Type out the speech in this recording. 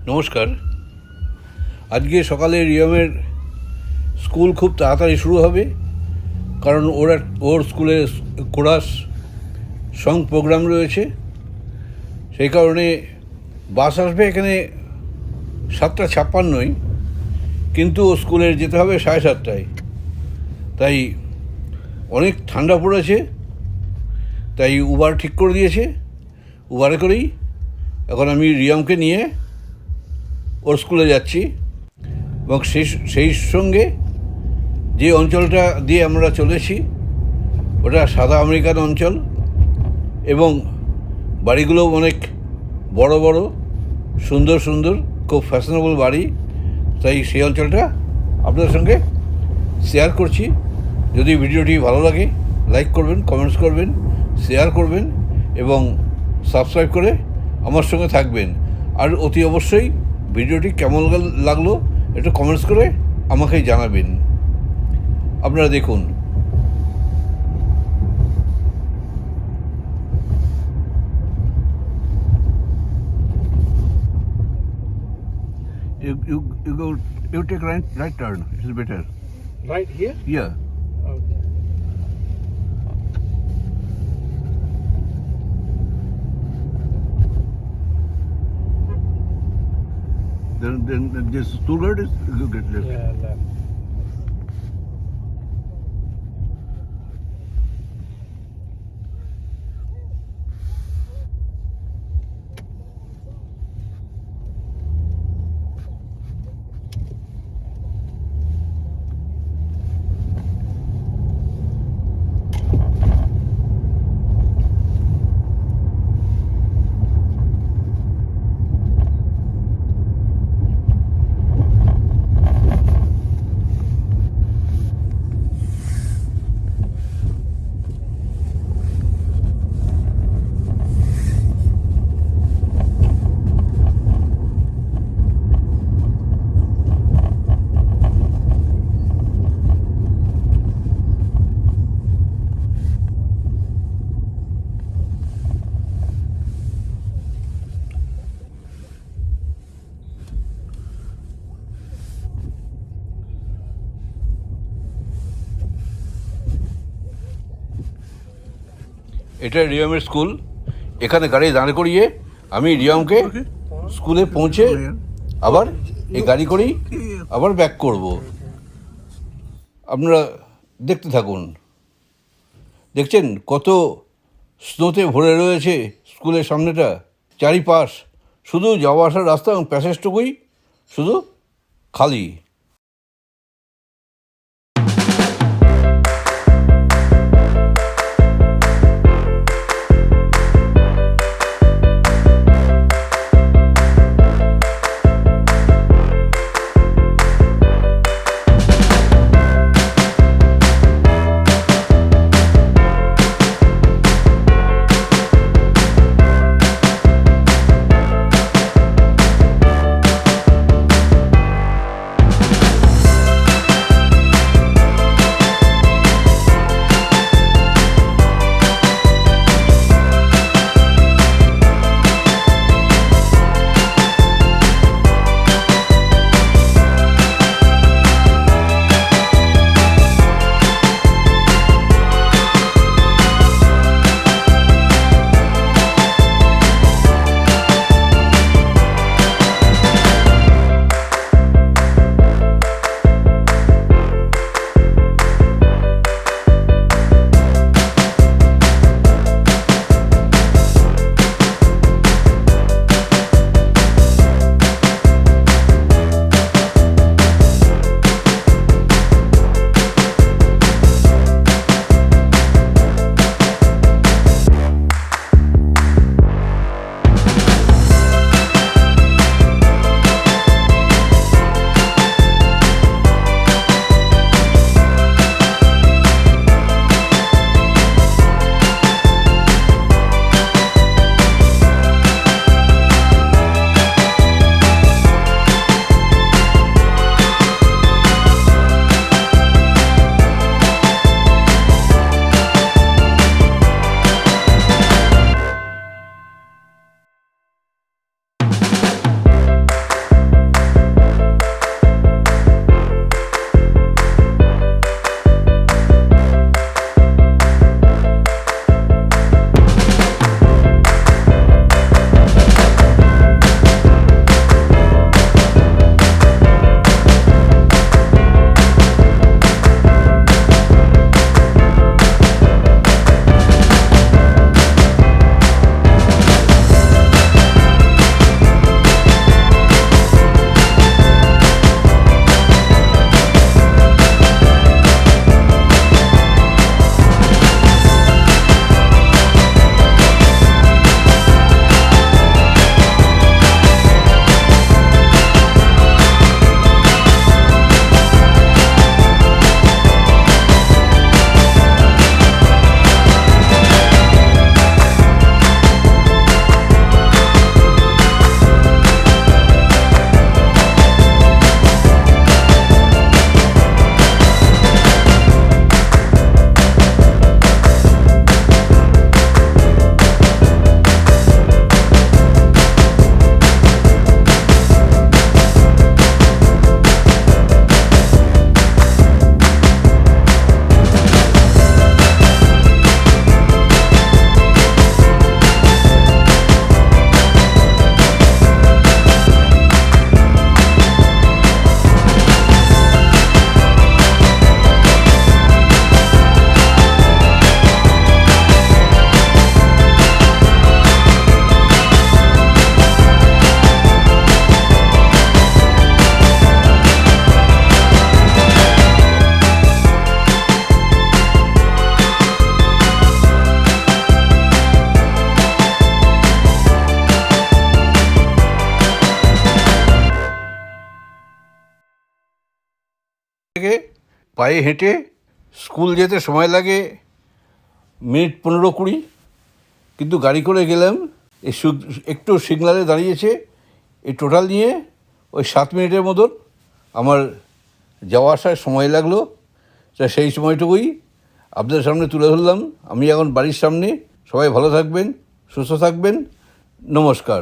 নমস্কার। আজকে সকালে রিয়মের স্কুল খুব তাড়াতাড়ি শুরু হবে, কারণ ওর স্কুলে কোরাস সং প্রোগ্রাম রয়েছে। সেই কারণে বাস আসবে এখানে 7:56, কিন্তু ও স্কুলে যেতে হবে 7:30টায়। তাই অনেক ঠান্ডা পড়েছে, তাই উবার ঠিক করে দিয়েছে। উবারে করেই এখন আমি রিয়মকে নিয়ে ওর স্কুলে যাচ্ছি। এবং সেই সঙ্গে যে অঞ্চলটা দিয়ে আমরা চলেছি ওটা সাদা আমেরিকান অঞ্চল, এবং বাড়িগুলো অনেক বড় বড়, সুন্দর সুন্দর, খুব ফ্যাশনেবল বাড়ি। তাই সেই অঞ্চলটা আপনাদের সঙ্গে শেয়ার করছি। যদি ভিডিওটি ভালো লাগে লাইক করবেন, কমেন্টস করবেন, শেয়ার করবেন এবং সাবস্ক্রাইব করে আমার সঙ্গে থাকবেন। আর অতি অবশ্যই ভিডিওটি কেমন লাগলো একটু কমেন্টস করে আমাকে জানাবেন। আপনারা দেখুন। You take right turn. It is better. Right here? Yeah. Okay. Then this tour guide is you get left. Yeah, left. এটা রিয়মের স্কুল। এখানে গাড়ি দাঁড় করিয়ে আমি রিয়মকে স্কুলে পৌঁছে আবার এই গাড়ি করেই আবার ব্যাক করব। আপনারা দেখতে থাকুন। দেখছেন কত স্নোতে ভরে রয়েছে স্কুলের সামনেটা। চারিপাশ শুধু যাওয়া আসার রাস্তা এবং প্যাসেজটুকুই শুধু খালি। থেকে পায়ে হেঁটে স্কুল যেতে সময় লাগে মিনিট 15-20, কিন্তু গাড়ি করে গেলাম এই একটু সিগনালে দাঁড়িয়েছে, এই টোটাল নিয়ে ওই 7 মিনিটের মতন আমার যাওয়া আসার সময় লাগলো। তা সেই সময়টুকুই আপনাদের সামনে তুলে ধরলাম। আমি এখন বাড়ির সামনে। সবাই ভালো থাকবেন, সুস্থ থাকবেন। নমস্কার।